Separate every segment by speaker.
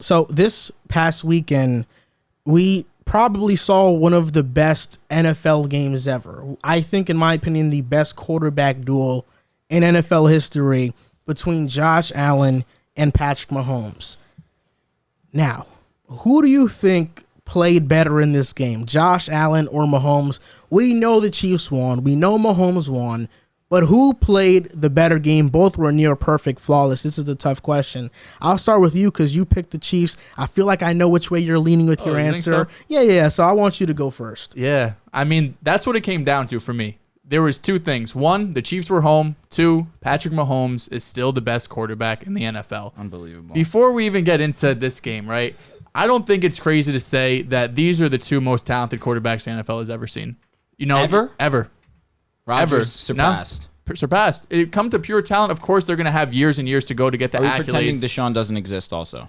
Speaker 1: So this past weekend, we probably saw one of the best NFL games ever. I think, in my opinion, the best quarterback duel in NFL history between Josh Allen and Patrick Mahomes. Now, who do you think played better in this game, Josh Allen or Mahomes? We know the Chiefs won. We know Mahomes won. But who played the better game? Both were near perfect, flawless. This is a tough question. I'll start with you because you picked the Chiefs. I feel like I know which way you're leaning with your answer. So? Yeah. So I want you to go first.
Speaker 2: Yeah. I mean, that's what it came down to for me. There was two things. One, the Chiefs were home. Two, Patrick Mahomes is still the best quarterback in the NFL.
Speaker 3: Unbelievable. Before
Speaker 2: we even get into this game, right, I don't think it's crazy to say that these are the two most talented quarterbacks the NFL has ever seen. You know, Ever.
Speaker 3: Rodgers surpassed.
Speaker 2: No, surpassed. It comes to pure talent. Of course, they're going to have years and years to go to get the accolades.
Speaker 3: Pretending Deshaun doesn't exist also?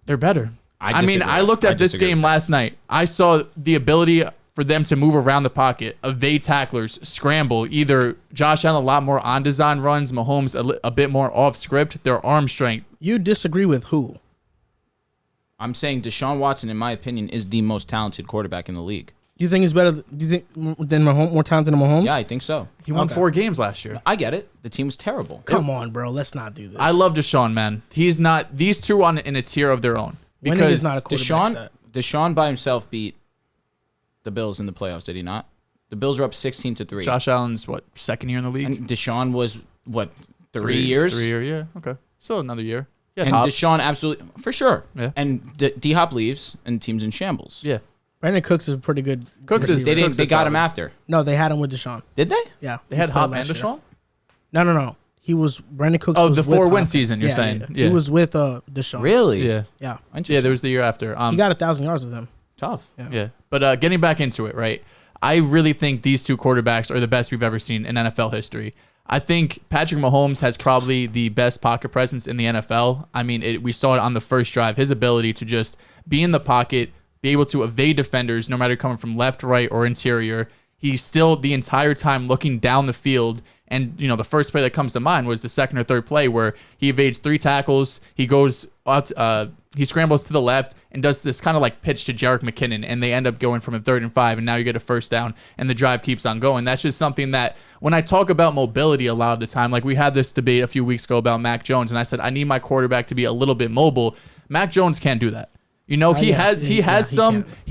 Speaker 2: They're better. I mean, I looked at this game last night. I saw the ability for them to move around the pocket, evade tacklers, scramble. Either Josh Allen a lot more on design runs, Mahomes a bit more off script. Their arm strength.
Speaker 1: You disagree with who?
Speaker 3: I'm saying Deshaun Watson, in my opinion, is the most talented quarterback in the league.
Speaker 1: You think he's better? You think than Mahomes, more talented than Mahomes?
Speaker 3: Yeah, I think so.
Speaker 2: He won 4 games last year.
Speaker 3: I get it. The team was terrible.
Speaker 1: Come on, bro. Let's not do this.
Speaker 2: I love Deshaun, man. He's not. These two on in a tier of their own.
Speaker 1: Because is not a quarterback
Speaker 3: Deshaun by himself beat the Bills in the playoffs, did he not? The Bills were up 16-3.
Speaker 2: Josh Allen's second year in the league?
Speaker 3: And Deshaun was 3 years?
Speaker 2: 3 years, yeah. Okay. Still another year. Yeah,
Speaker 3: and Deshaun absolutely, for sure.
Speaker 2: Yeah.
Speaker 3: And D-Hop leaves and the team's in shambles.
Speaker 2: Yeah.
Speaker 1: Brandon Cooks is a pretty good.
Speaker 3: They got him after.
Speaker 1: No, they had him with Deshaun.
Speaker 3: Did they?
Speaker 1: Yeah.
Speaker 2: They had Hop and Deshaun?
Speaker 1: No. He was Brandon Cooks.
Speaker 2: Oh, the 4-win season, you're saying.
Speaker 1: Yeah. He was with Deshaun.
Speaker 3: Really?
Speaker 2: Yeah.
Speaker 1: Yeah.
Speaker 2: Yeah, there was the year after.
Speaker 1: He got 1,000 yards with him.
Speaker 3: Tough.
Speaker 2: Yeah. But getting back into it, right? I really think these two quarterbacks are the best we've ever seen in NFL history. I think Patrick Mahomes has probably the best pocket presence in the NFL. I mean, we saw it on the first drive. His ability to just be in the pocket, be able to evade defenders, no matter coming from left, right, or interior. He's still the entire time looking down the field. And, you know, the first play that comes to mind was the second or third play where he evades 3 tackles. He goes out, he scrambles to the left and does this kind of like pitch to Jerick McKinnon, and they end up going from a 3rd and 5, and now you get a first down, and the drive keeps on going. That's just something that when I talk about mobility a lot of the time, like we had this debate a few weeks ago about Mac Jones, and I said I need my quarterback to be a little bit mobile. Mac Jones can't do that. You know, he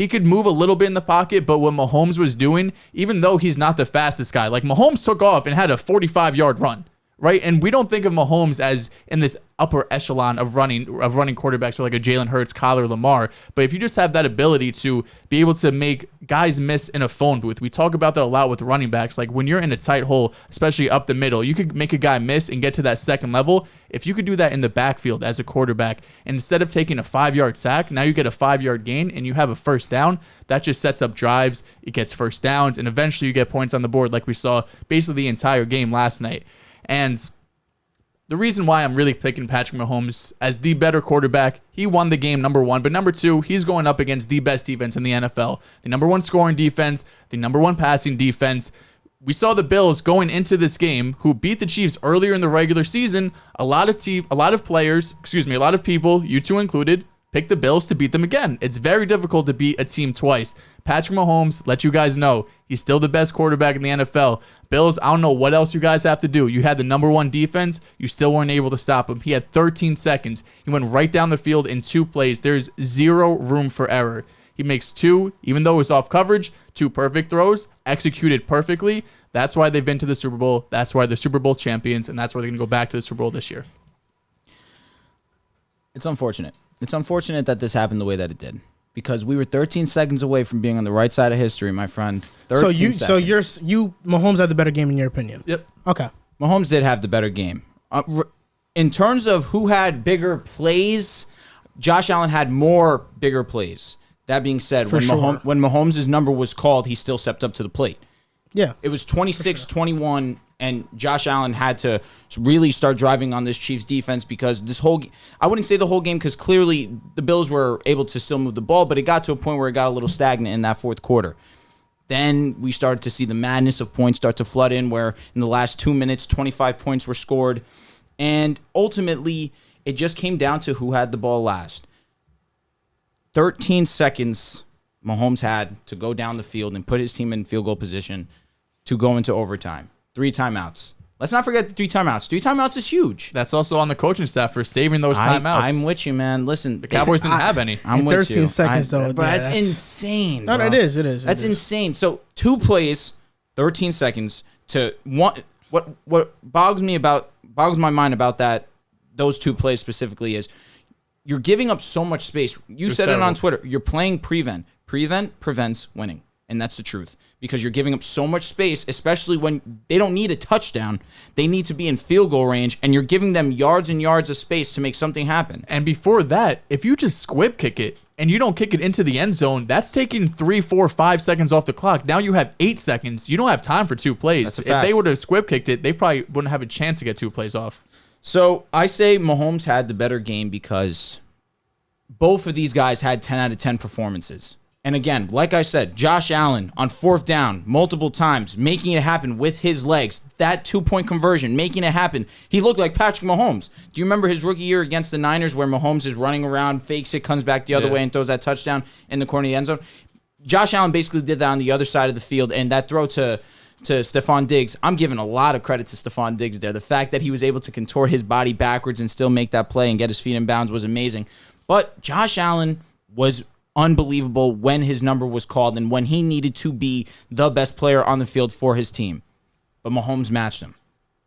Speaker 2: could move a little bit in the pocket, but what Mahomes was doing, even though he's not the fastest guy, like Mahomes took off and had a 45-yard run, right? And we don't think of Mahomes as in this upper echelon of running quarterbacks, like a Jalen Hurts, Kyler, Lamar. But if you just have that ability to be able to make guys miss in a phone booth, we talk about that a lot with running backs. Like when you're in a tight hole, especially up the middle, you could make a guy miss and get to that second level. If you could do that in the backfield as a quarterback, and instead of taking a 5-yard sack, now you get a 5-yard gain and you have a first down, that just sets up drives. It gets first downs, and eventually you get points on the board like we saw basically the entire game last night. And the reason why I'm really picking Patrick Mahomes as the better quarterback, he won the game, number 1. But number 2, he's going up against the best defense in the NFL. The number 1 scoring defense, the number 1 passing defense. We saw the Bills going into this game, who beat the Chiefs earlier in the regular season. A lot of people, you two included, picked the Bills to beat them again. It's very difficult to beat a team twice. Patrick Mahomes, let you guys know, he's still the best quarterback in the NFL. Bills, I don't know what else you guys have to do. You had the number 1 defense. You still weren't able to stop him. He had 13 seconds. He went right down the field in 2 plays. There's 0 room for error. He makes 2, even though it was off coverage, 2 perfect throws, executed perfectly. That's why they've been to the Super Bowl. That's why they're Super Bowl champions, and that's why they're going to go back to the Super Bowl this year.
Speaker 3: It's unfortunate. It's unfortunate that this happened the way that it did, because we were 13 seconds away from being on the right side of history, my friend.
Speaker 1: Mahomes had the better game in your opinion.
Speaker 2: Yep.
Speaker 1: Okay.
Speaker 3: Mahomes did have the better game. In terms of who had bigger plays, Josh Allen had more bigger plays. That being said, when Mahomes' number was called, he still stepped up to the plate.
Speaker 1: Yeah.
Speaker 3: It was 26-21, and Josh Allen had to really start driving on this Chiefs defense, because I wouldn't say the whole game, because clearly the Bills were able to still move the ball, but it got to a point where it got a little stagnant in that 4th quarter. Then we started to see the madness of points start to flood in, where in the last 2 minutes, 25 points were scored. And ultimately, it just came down to who had the ball last. 13 seconds Mahomes had to go down the field and put his team in field goal position to go into overtime. 3 timeouts. Let's not forget the 3 timeouts. 3 timeouts is huge.
Speaker 2: That's also on the coaching staff for saving those timeouts.
Speaker 3: I'm with you, man. Listen,
Speaker 2: The Cowboys didn't have any.
Speaker 3: I'm with
Speaker 1: 13
Speaker 3: you.
Speaker 1: seconds, though.
Speaker 3: But
Speaker 1: Yeah,
Speaker 3: that's insane.
Speaker 1: No,
Speaker 3: bro.
Speaker 1: it is. It is.
Speaker 3: That's insane. So 2 plays, 13 seconds to one. What bogs my mind about those 2 plays specifically is you're giving up so much space. You said it on Twitter. You're playing prevent. Prevent prevents winning. And that's the truth. Because you're giving up so much space, especially when they don't need a touchdown. They need to be in field goal range, and you're giving them yards and yards of space to make something happen.
Speaker 2: And before that, if you just squib kick it and you don't kick it into the end zone, that's taking 3, 4, 5 seconds off the clock. Now you have 8 seconds. You don't have time for 2 plays.
Speaker 3: That's a
Speaker 2: If
Speaker 3: fact.
Speaker 2: they would have squib kicked it, they probably wouldn't have a chance to get 2 plays off.
Speaker 3: So I say Mahomes had the better game because both of these guys had 10 out of 10 performances. And again, like I said, Josh Allen on 4th down multiple times, making it happen with his legs. That 2-point conversion, making it happen. He looked like Patrick Mahomes. Do you remember his rookie year against the Niners where Mahomes is running around, fakes it, comes back the other way, and throws that touchdown in the corner of the end zone? Josh Allen basically did that on the other side of the field, and that throw to Stephon Diggs, I'm giving a lot of credit to Stephon Diggs there. The fact that he was able to contort his body backwards and still make that play and get his feet in bounds was amazing. But Josh Allen was unbelievable when his number was called and when he needed to be the best player on the field for his team. But Mahomes matched him.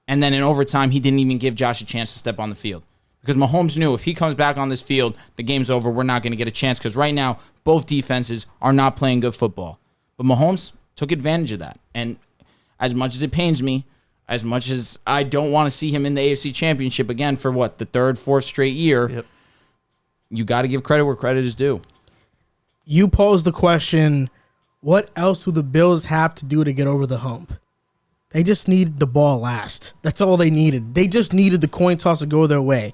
Speaker 3: And then in overtime, he didn't even give Josh a chance to step on the field. Because Mahomes knew if he comes back on this field, the game's over. We're not going to get a chance because right now, both defenses are not playing good football. But Mahomes took advantage of that. And as much as it pains me, as much as I don't want to see him in the AFC Championship again for the 3rd, 4th straight year, you got to give credit where credit is due.
Speaker 1: You posed the question, what else do the Bills have to do to get over the hump? They just needed the ball last. That's all they needed. They just needed the coin toss to go their way.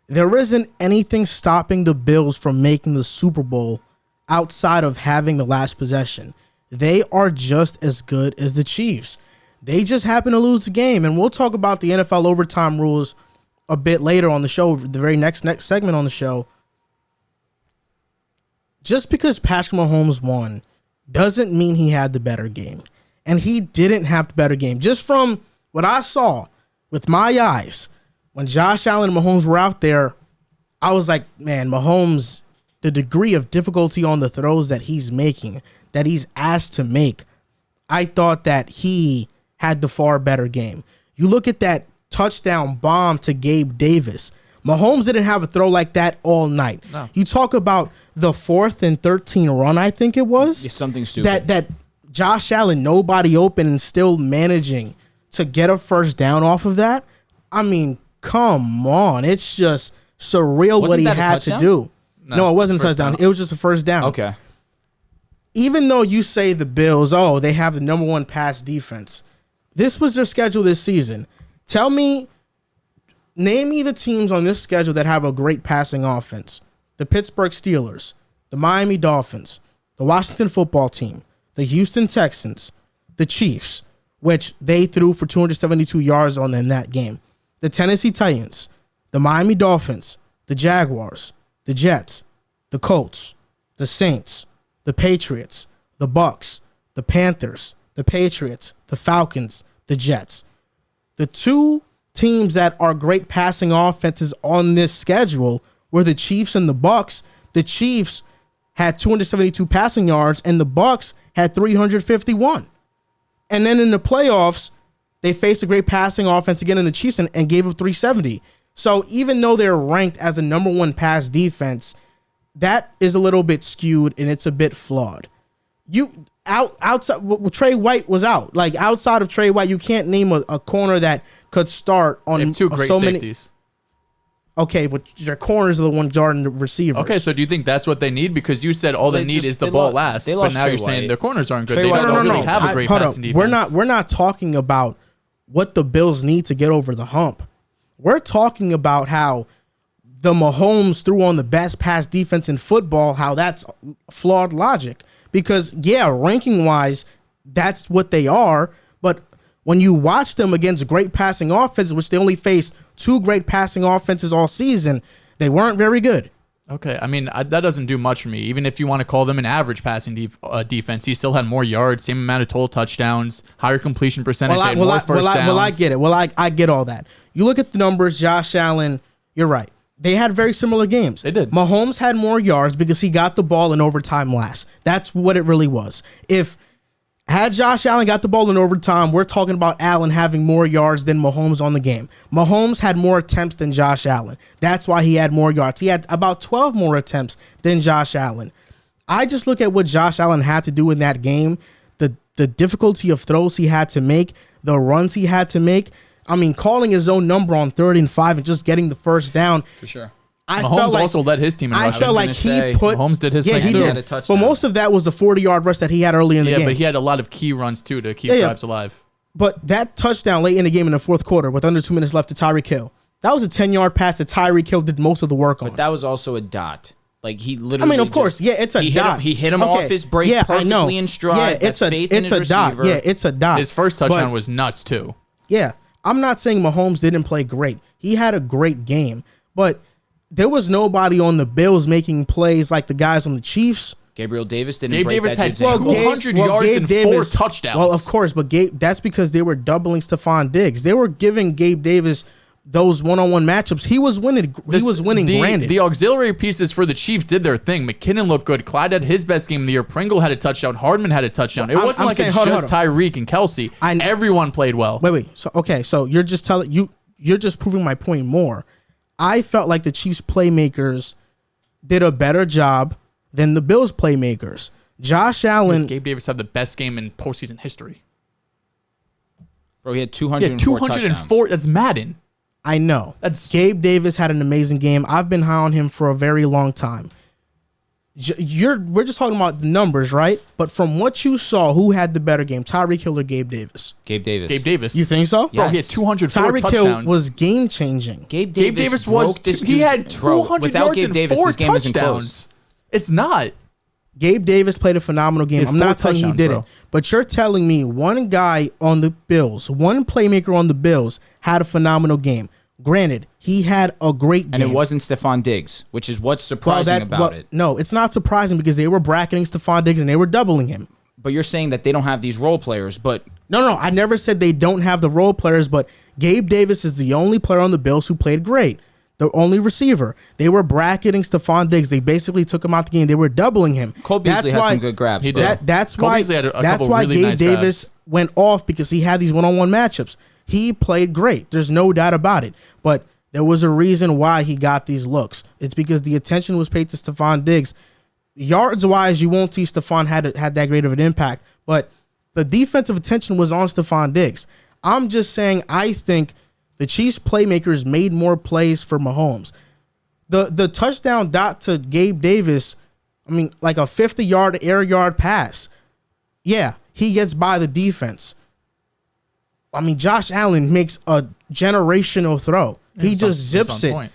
Speaker 1: There isn't anything stopping the Bills from making the Super Bowl outside of having the last possession. They are just as good as the Chiefs. They just happen to lose the game. And we'll talk about the NFL overtime rules a bit later on the show, the very next segment on the show. Just because Patrick Mahomes won doesn't mean he had the better game. And he didn't have the better game. Just from what I saw with my eyes, when Josh Allen and Mahomes were out there, I was like, man, Mahomes, the degree of difficulty on the throws that he's making, that he's asked to make, I thought that he had the far better game. You look at that touchdown bomb to Gabe Davis. Mahomes didn't have a throw like that all night.
Speaker 2: No.
Speaker 1: You talk about the 4th and 13 run, I think it was.
Speaker 3: It's something stupid.
Speaker 1: That Josh Allen, nobody open and still managing to get a first down off of that. I mean, come on. It's just surreal what he had to do. No, it wasn't a touchdown. It was just a first down.
Speaker 3: Okay.
Speaker 1: Even though you say the Bills, they have the number 1 pass defense. This was their schedule this season. Name me the teams on this schedule that have a great passing offense. The Pittsburgh Steelers, the Miami Dolphins, the Washington Football Team, the Houston Texans, the Chiefs, which they threw for 272 yards on them that game, the Tennessee Titans, the Miami Dolphins, the Jaguars, the Jets, the Colts, the Saints, the Patriots, the Bucks, the Panthers, the Patriots, the Falcons, the Jets. The 2 teams that are great passing offenses on this schedule were the Chiefs and the Bucks. The Chiefs had 272 passing yards and the Bucks had 351. And then in the playoffs, they faced a great passing offense again in the Chiefs and gave up 370. So even though they're ranked as a number 1 pass defense, that is a little bit skewed and it's a bit flawed. Trey White was out. Like outside of Trey White, you can't name a corner that could start on
Speaker 2: They have 2 great safeties.
Speaker 1: Okay, but their corners are the ones guarding the receivers.
Speaker 2: Okay, so do you think that's what they need? Because you said all they need is the ball last, but now you're saying their corners aren't good. They don't really have a great passing defense.
Speaker 1: We're not talking about what the Bills need to get over the hump. We're talking about how the Mahomes threw on the best pass defense in football, how that's flawed logic. Because, ranking-wise, that's what they are, but when you watch them against great passing offenses, which they only faced 2 great passing offenses all season, they weren't very good.
Speaker 2: Okay, I mean that doesn't do much for me. Even if you want to call them an average passing defense, he still had more yards, same amount of total touchdowns, higher completion percentage, they had more first downs.
Speaker 1: I get it. I get all that. You look at the numbers, Josh Allen, you're right. They had very similar games.
Speaker 2: They did.
Speaker 1: Mahomes had more yards because he got the ball in overtime last. That's what it really was. Had Josh Allen got the ball in overtime, we're talking about Allen having more yards than Mahomes on the game. Mahomes had more attempts than Josh Allen. That's why he had more yards. He had about 12 more attempts than Josh Allen. I just look at what Josh Allen had to do in that game, the difficulty of throws he had to make, the runs he had to make. I mean, calling his own number on 3rd and 5 and just getting the first down.
Speaker 3: For sure.
Speaker 2: Mahomes also led his team in rushing.
Speaker 1: I felt like
Speaker 2: Mahomes did his thing.
Speaker 1: He
Speaker 2: too.
Speaker 1: did. But most of that was the 40-yard rush that he had early in the game.
Speaker 2: Yeah, but he had a lot of key runs too to keep drives alive.
Speaker 1: But that touchdown late in the game in the fourth quarter with under 2 minutes left to Tyreek Hill, that was a 10-yard pass that Tyreek Hill did most of the work on.
Speaker 3: But that was also a dot. Like he literally.
Speaker 1: I mean, of course, it's a dot.
Speaker 3: He hit him off his break perfectly in stride.
Speaker 1: Yeah, it's a dot. Yeah, it's a dot.
Speaker 2: His first touchdown was nuts too.
Speaker 1: Yeah, I'm not saying Mahomes didn't play great. He had a great game, but there was nobody on the Bills making plays like the guys on the Chiefs.
Speaker 3: Gabriel Davis didn't.
Speaker 2: Gabe
Speaker 3: break
Speaker 2: Davis
Speaker 3: that
Speaker 2: had 200 yards and 4 touchdowns.
Speaker 1: Well, of course, but that's because they were doubling Stephon Diggs. They were giving Gabe Davis those one-on-one matchups. He was winning. Granted,
Speaker 2: the auxiliary pieces for the Chiefs did their thing. McKinnon looked good. Clyde had his best game of the year. Pringle had a touchdown. Hardman had a touchdown. It wasn't like it's just Tyreek and Kelsey. Everyone played well.
Speaker 1: Wait. So you're just telling you're just proving my point more. I felt like the Chiefs playmakers did a better job than the Bills playmakers. Josh Allen.
Speaker 2: Gabe Davis had the best game in postseason history.
Speaker 3: Bro, he had 204
Speaker 2: 204. That's Madden.
Speaker 1: I know. Gabe Davis had an amazing game. I've been high on him for a very long time. We're just talking about the numbers, right? But from what you saw, who had the better game, Tyreek Hill or Gabe Davis?
Speaker 3: Gabe Davis.
Speaker 2: Gabe Davis.
Speaker 1: You think so?
Speaker 3: Yes.
Speaker 2: Bro, he had 204
Speaker 1: Tyreek
Speaker 2: touchdowns.
Speaker 1: Hill was game changing.
Speaker 3: Gabe Davis was.
Speaker 2: He had 200 yards
Speaker 3: Gabe
Speaker 2: and
Speaker 3: Davis,
Speaker 2: 4
Speaker 3: this game isn't
Speaker 2: touchdowns.
Speaker 3: close.
Speaker 2: It's not.
Speaker 1: Gabe Davis played a phenomenal game. I'm not saying he didn't, but you're telling me one guy on the Bills, one playmaker on the Bills had a phenomenal game. Granted, he had a great game.
Speaker 3: And it wasn't Stephon Diggs, which is what's surprising about it.
Speaker 1: No, it's not surprising because they were bracketing Stephon Diggs and they were doubling him.
Speaker 3: But you're saying that they don't have these role players, but...
Speaker 1: No, I never said they don't have the role players, but Gabe Davis is the only player on the Bills who played great. The only receiver. They were bracketing Stephon Diggs. They basically took him out the game. They were doubling him.
Speaker 3: Cole Beasley had some good grabs.
Speaker 2: He did.
Speaker 1: That's why
Speaker 2: really
Speaker 1: Gabe
Speaker 2: nice
Speaker 1: Davis
Speaker 2: grabs.
Speaker 1: went off because he had these one-on-one matchups. He played great. There's no doubt about it. But there was a reason why he got these looks. It's because the attention was paid to Stephon Diggs. Yards-wise, you won't see Stephon had that great of an impact. But the defensive attention was on Stephon Diggs. I'm just saying I think the Chiefs playmakers made more plays for Mahomes. The touchdown dot to Gabe Davis, I mean, like a 50-yard air yard pass. Yeah, he gets by the defense. I mean, Josh Allen makes a generational throw. He just zips it. Point.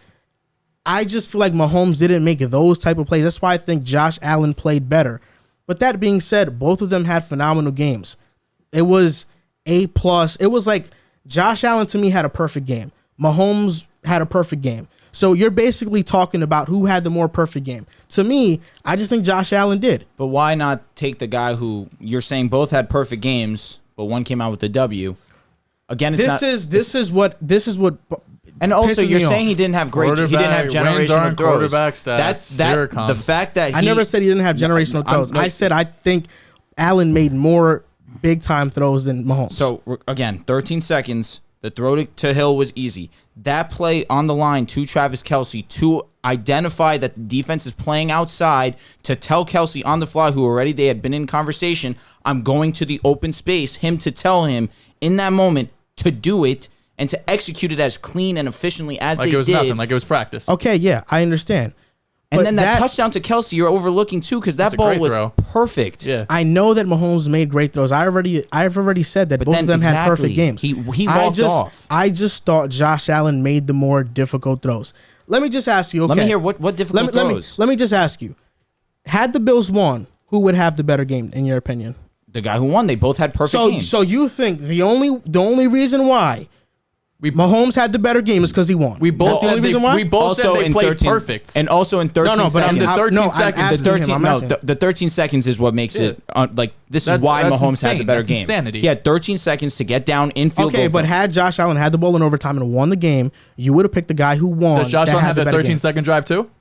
Speaker 1: I just feel like Mahomes didn't make those type of plays. That's why I think Josh Allen played better. But that being said, both of them had phenomenal games. It was A+. It was like Josh Allen, to me, had a perfect game. Mahomes had a perfect game. So you're basically talking about who had the more perfect game. To me, I just think Josh Allen did.
Speaker 3: But why not take the guy who you're saying both had perfect games, but one came out with the W? Again, this is what.
Speaker 1: And
Speaker 3: also, you're saying he didn't have generational throws.
Speaker 2: Quarterback stats.
Speaker 3: The fact that
Speaker 1: I never said he didn't have generational throws. I said I think Allen made more big time throws than Mahomes.
Speaker 3: So again, 13 seconds. The throw to Hill was easy. That play on the line to Travis Kelce to identify that the defense is playing outside, to tell Kelce on the fly, who already they had been in conversation, I'm going to the open space, him to tell him in that moment to do it and to execute it as clean and efficiently as they did.
Speaker 2: Like it was nothing, like it was practice.
Speaker 1: Okay, yeah, I understand.
Speaker 3: And then that touchdown to Kelce, you're overlooking too, because that ball was perfect.
Speaker 2: Yeah,
Speaker 1: I know that Mahomes made great throws. I've already said that both of them had perfect games.
Speaker 3: He walked off.
Speaker 1: I just thought Josh Allen made the more difficult throws. Let me just ask you. Okay,
Speaker 3: let me hear what difficult throws.
Speaker 1: Let me just ask you. Had the Bills won, who would have the better game in your opinion?
Speaker 3: The guy who won. They both had perfect games.
Speaker 1: So you think the only reason why Mahomes had the better game is because he won.
Speaker 2: We both said they played perfect.
Speaker 3: And also in 13 seconds.
Speaker 2: In the 13 seconds.
Speaker 3: The 13 seconds is what makes it this is why Mahomes had the better game.
Speaker 2: Insanity.
Speaker 3: He had 13 seconds to get down in field goal.
Speaker 1: Okay, but had Josh Allen had the ball in overtime and won the game, you would have picked the guy who won.
Speaker 2: Does Josh Allen have the 13-second drive too?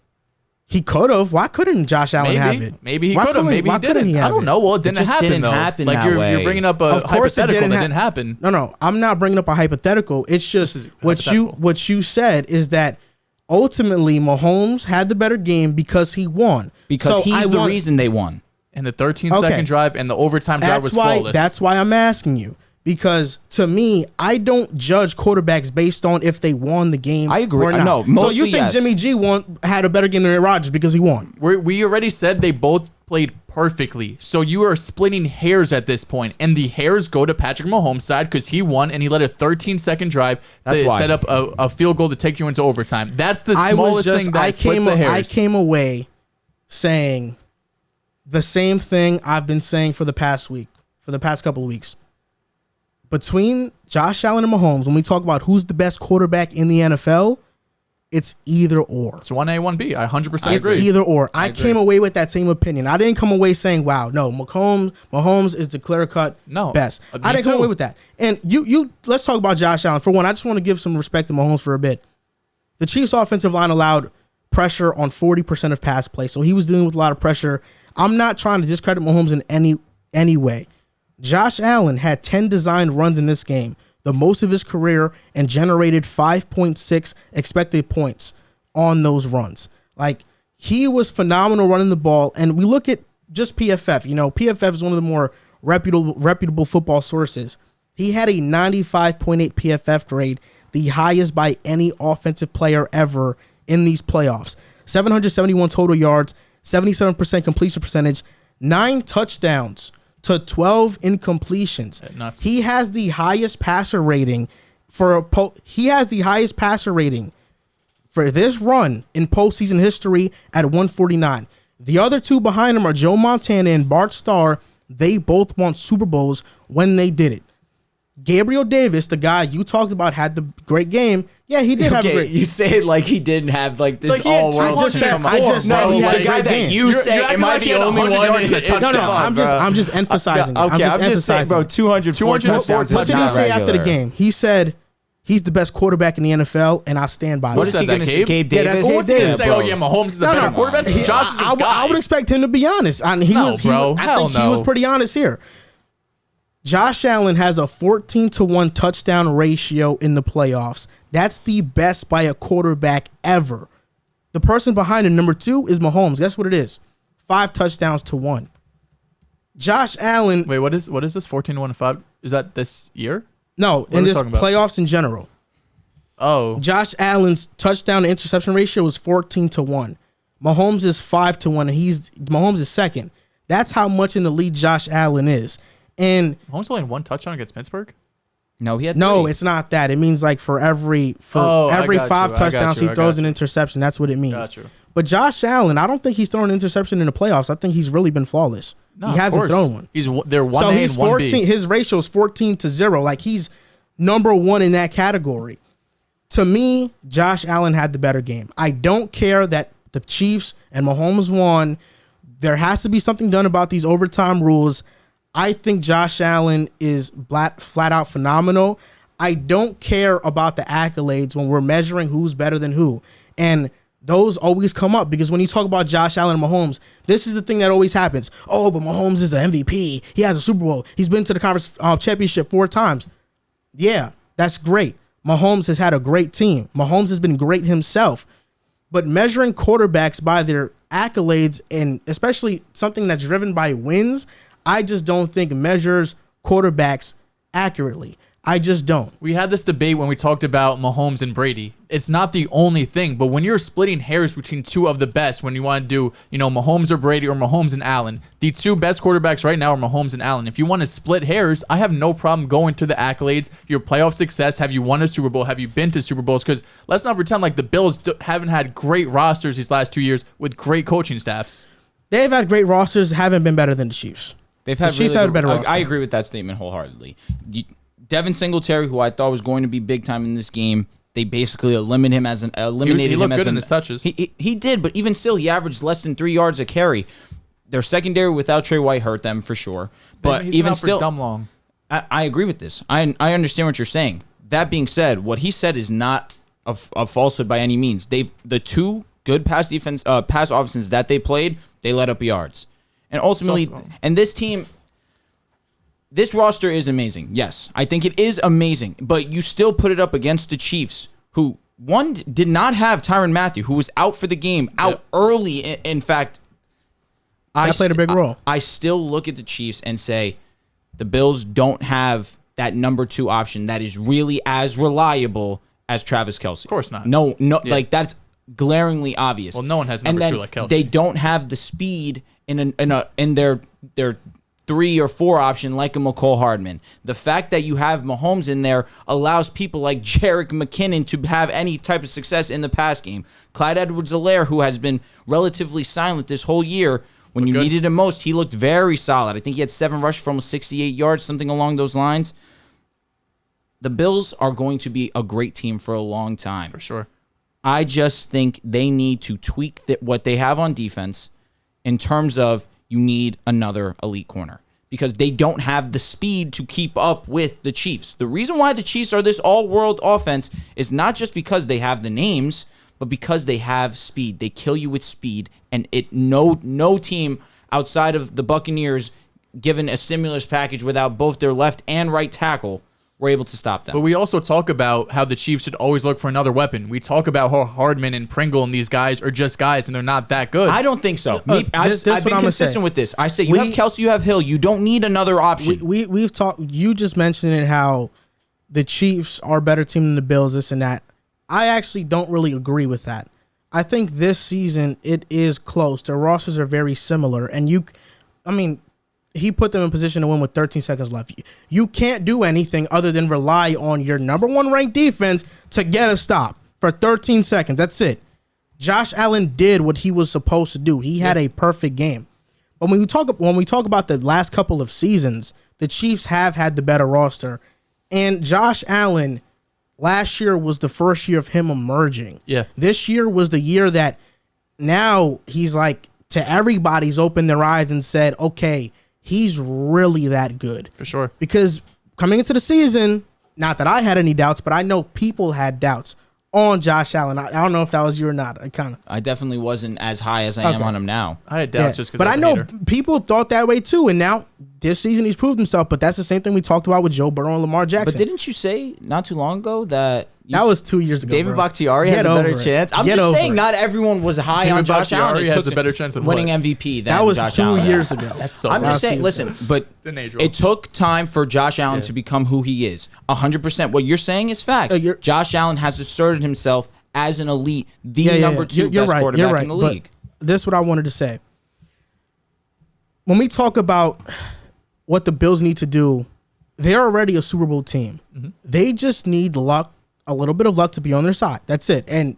Speaker 1: He could have. Why couldn't Josh Allen have it?
Speaker 2: Maybe he could have. Maybe he didn't. I don't know. Well, it didn't happen though. Like you're bringing up a hypothetical that didn't happen.
Speaker 1: No. I'm not bringing up a hypothetical. It's just what you said is that ultimately Mahomes had the better game because he won.
Speaker 3: Because he's the reason they won.
Speaker 2: And the 13-second drive and the overtime drive was flawless.
Speaker 1: That's why I'm asking you. Because to me, I don't judge quarterbacks based on if they won the game.
Speaker 3: I agree.
Speaker 1: Or not.
Speaker 3: No,
Speaker 1: so you think Jimmy G had a better game than Aaron Rodgers because he won?
Speaker 2: We already said they both played perfectly. So you are splitting hairs at this point, and the hairs go to Patrick Mahomes' side because he won and he led a 13-second drive to set up a field goal to take you into overtime. That's the smallest thing that splits the hairs.
Speaker 1: I came away saying the same thing I've been saying for the past couple of weeks. Between Josh Allen and Mahomes, when we talk about who's the best quarterback in the NFL, it's either or.
Speaker 2: It's 1A, 1B. I 100% agree.
Speaker 1: It's either or. I came away with that same opinion. I didn't come away saying, wow, no, Mahomes is the clear-cut best. I didn't come away with that. And you let's talk about Josh Allen. For one, I just want to give some respect to Mahomes for a bit. The Chiefs' offensive line allowed pressure on 40% of pass play, so he was dealing with a lot of pressure. I'm not trying to discredit Mahomes in any way. Josh Allen had 10 designed runs in this game, the most of his career, and generated 5.6 expected points on those runs. Like, he was phenomenal running the ball, and we look at just PFF. You know, PFF is one of the more reputable football sources. He had a 95.8 PFF grade, the highest by any offensive player ever in these playoffs. 771 total yards, 77% completion percentage, 9 touchdowns to 12 incompletions. He has the highest passer rating for this run in postseason history at 149. The other two behind him are Joe Montana and Bart Starr. They both won Super Bowls when they did it. Gabriel Davis, the guy you talked about, had the great game. Yeah, he did have a great.
Speaker 3: You say it like he didn't have like this all world.
Speaker 1: I just said he had a great game.
Speaker 3: You say am I the only one?
Speaker 1: No, I'm just emphasizing.
Speaker 3: Okay, I'm just saying, bro. 204 touchdowns.
Speaker 1: What did he say after the game? He said he's the best quarterback in the NFL, and I stand by that.
Speaker 3: What is he going to say? Gabe Davis?
Speaker 2: What's he going to say? Oh yeah, Mahomes is a better quarterback. Josh is this guy.
Speaker 1: I would expect him to be honest. I think he was pretty honest here. Josh Allen has a 14-1 touchdown ratio in the playoffs. That's the best by a quarterback ever. The person behind him, number 2, is Mahomes. Guess what it is? 5 touchdowns to 1. Josh Allen.
Speaker 2: Wait, what is this? 14-1 5? Is that this year?
Speaker 1: No, in this playoffs in general.
Speaker 2: Oh.
Speaker 1: Josh Allen's touchdown to interception ratio is 14-1. Mahomes is 5-1, and Mahomes is second. That's how much in the lead Josh Allen is. And
Speaker 2: Mahomes only had 1 touchdown against Pittsburgh?
Speaker 3: No, he had 3.
Speaker 1: No, it's not that. It means like for every 5 touchdowns he throws an interception. That's what it means.
Speaker 2: Got you.
Speaker 1: But Josh Allen, I don't think he's thrown an interception in the playoffs. I think he's really been flawless.
Speaker 2: No,
Speaker 1: he hasn't thrown one.
Speaker 2: They're 1A and 1B.
Speaker 1: His ratio is 14-0. Like, he's number 1 in that category. To me, Josh Allen had the better game. I don't care that the Chiefs and Mahomes won. There has to be something done about these overtime rules. I think Josh Allen is flat out phenomenal. I don't care about the accolades when we're measuring who's better than who. And those always come up because when you talk about Josh Allen and Mahomes, this is the thing that always happens. Oh, but Mahomes is an MVP. He has a Super Bowl. He's been to the conference championship 4 times. Yeah, that's great. Mahomes has had a great team. Mahomes has been great himself. But measuring quarterbacks by their accolades, and especially something that's driven by wins, I just don't think measures quarterbacks accurately. I just don't.
Speaker 2: We had this debate when we talked about Mahomes and Brady. It's not the only thing, but when you're splitting hairs between 2 of the best, when you want to do, Mahomes or Brady or Mahomes and Allen, the 2 best quarterbacks right now are Mahomes and Allen. If you want to split hairs, I have no problem going to the accolades, your playoff success. Have you won a Super Bowl? Have you been to Super Bowls? Because let's not pretend like the Bills haven't had great rosters these last 2 years with great coaching staffs.
Speaker 1: They've had great rosters, haven't been better than the Chiefs.
Speaker 3: They've had
Speaker 1: the Chiefs had a better roster.
Speaker 3: I agree with that statement wholeheartedly. Devin Singletary, who I thought was going to be big time in this game, they basically eliminated him as
Speaker 2: He looked good in his touches.
Speaker 3: He did, but even still, he averaged less than 3 yards a carry. Their secondary without Trey White hurt them for sure. But
Speaker 2: He's
Speaker 3: even
Speaker 2: out for
Speaker 3: still,
Speaker 2: dumb long.
Speaker 3: I agree with this. I understand what you're saying. That being said, what he said is not a falsehood by any means. The two good pass offenses that they played, they let up yards. And ultimately, and this team, this roster is amazing. Yes, I think it is amazing. But you still put it up against the Chiefs, who, one, did not have Tyrann Mathieu, who was out for the game, early. In fact,
Speaker 1: that played a big role.
Speaker 3: I still look at the Chiefs and say the Bills don't have that number 2 option that is really as reliable as Travis Kelce.
Speaker 2: Of course not.
Speaker 3: No, like that's glaringly obvious.
Speaker 2: Well, no one has number 2 like Kelce.
Speaker 3: They don't have the speed in their 3 or 4 option like a McCole Hardman. The fact that you have Mahomes in there allows people like Jerick McKinnon to have any type of success in the pass game. Clyde Edwards-Helaire, who has been relatively silent this whole year, when you needed him most, he looked very solid. I think he had 7 rushes for almost 68 yards, something along those lines. The Bills are going to be a great team for a long time.
Speaker 2: For sure.
Speaker 3: I just think they need to tweak what they have on defense in terms of you need another elite corner because they don't have the speed to keep up with the Chiefs. The reason why the Chiefs are this all-world offense is not just because they have the names, but because they have speed. They kill you with speed, and no team outside of the Buccaneers, given a stimulus package without both their left and right tackle, were able to stop them.
Speaker 2: But we also talk about how the Chiefs should always look for another weapon. We talk about how Hardman and Pringle and these guys are just guys, and they're not that good.
Speaker 3: I don't think so. I've been consistent with this. I say you have Kelce, you have Hill. You don't need another option.
Speaker 1: We've talked. You just mentioned it, how the Chiefs are a better team than the Bills, this and that. I actually don't really agree with that. I think this season it is close. Their rosters are very similar, and he put them in position to win with 13 seconds left. You can't do anything other than rely on your number 1 ranked defense to get a stop for 13 seconds. That's it. Josh Allen did what he was supposed to do. He had a perfect game. But when we talk about the last couple of seasons, the Chiefs have had the better roster. And Josh Allen, last year was the first year of him emerging.
Speaker 2: Yeah.
Speaker 1: This year was the year that now he's like, to everybody's opened their eyes and said, okay, he's really that good.
Speaker 2: For sure.
Speaker 1: Because coming into the season, not that I had any doubts, but I know people had doubts on Josh Allen. I don't know if that was you or not.
Speaker 3: I definitely wasn't as high as I am on him now.
Speaker 2: I had doubts just because
Speaker 1: but I know people thought that way too, and now this season he's proved himself. But that's the same thing we talked about with Joe Burrow and Lamar Jackson.
Speaker 3: But didn't you say not too long ago that
Speaker 1: was 2 years ago?
Speaker 3: David Bakhtiari has a better chance? I'm just saying, not everyone was high on Josh Allen.
Speaker 2: He has a better chance of
Speaker 3: winning MVP than
Speaker 1: that was
Speaker 3: Josh
Speaker 1: 2
Speaker 3: Allen.
Speaker 1: years ago.
Speaker 2: That's so.
Speaker 3: I'm just saying. Listen, but it took time for Josh Allen to become who he is. 100%. What you're saying is facts. Josh Allen has asserted himself as an elite, number 2 best quarterback in the league.
Speaker 1: This is what I wanted to say. When we talk about what the Bills need to do, they're already a Super Bowl team. Mm-hmm. They just need luck, a little bit of luck to be on their side. That's it. And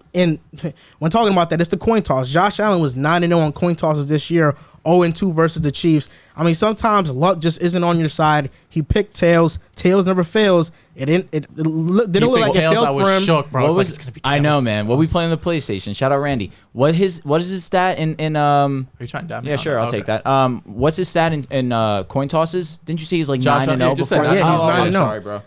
Speaker 1: when talking about that, it's the coin toss. Josh Allen was 9-0 on coin tosses this year, 0-2 versus the Chiefs. I mean, sometimes luck just isn't on your side. He picked tails. Tails never fails. It didn't look like it failed for him.
Speaker 2: I was shook, bro. It's gonna be tails.
Speaker 3: I know, man. What we playing on the PlayStation? Shout out Randy. What is his stat in
Speaker 2: Are you trying to down me?
Speaker 3: Yeah, sure. I'll take that. What's his stat in coin tosses? Didn't you say he's like 9-0 before?
Speaker 1: Yeah, he's 9-0.
Speaker 3: Sorry, bro.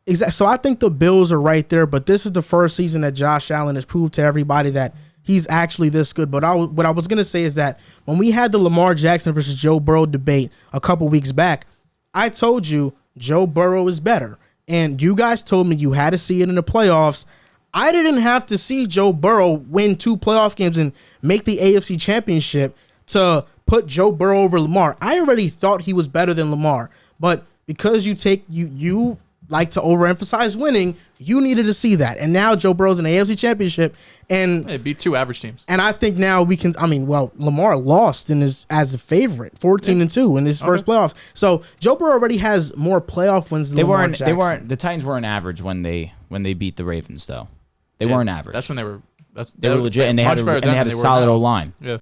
Speaker 1: Exactly. So I think the Bills are right there, but this is the first season that Josh Allen has proved to everybody that he's actually this good. But what I was going to say is that when we had the Lamar Jackson versus Joe Burrow debate a couple weeks back, I told you Joe Burrow is better. And you guys told me you had to see it in the playoffs. I didn't have to see Joe Burrow win 2 playoff games and make the AFC Championship to put Joe Burrow over Lamar. I already thought he was better than Lamar. But because you like to overemphasize winning, you needed to see that. And now Joe Burrow's in the AFC Championship. And
Speaker 2: it beat 2 average teams.
Speaker 1: And I think now we can, Lamar lost as a favorite, 14-2 in his first playoff. So Joe Burrow already has more playoff wins than Lamar Jackson.
Speaker 3: The Titans weren't average when they beat the Ravens, though. They weren't average.
Speaker 2: That's when they were
Speaker 3: legit, and they had a solid O-line.
Speaker 2: Yeah.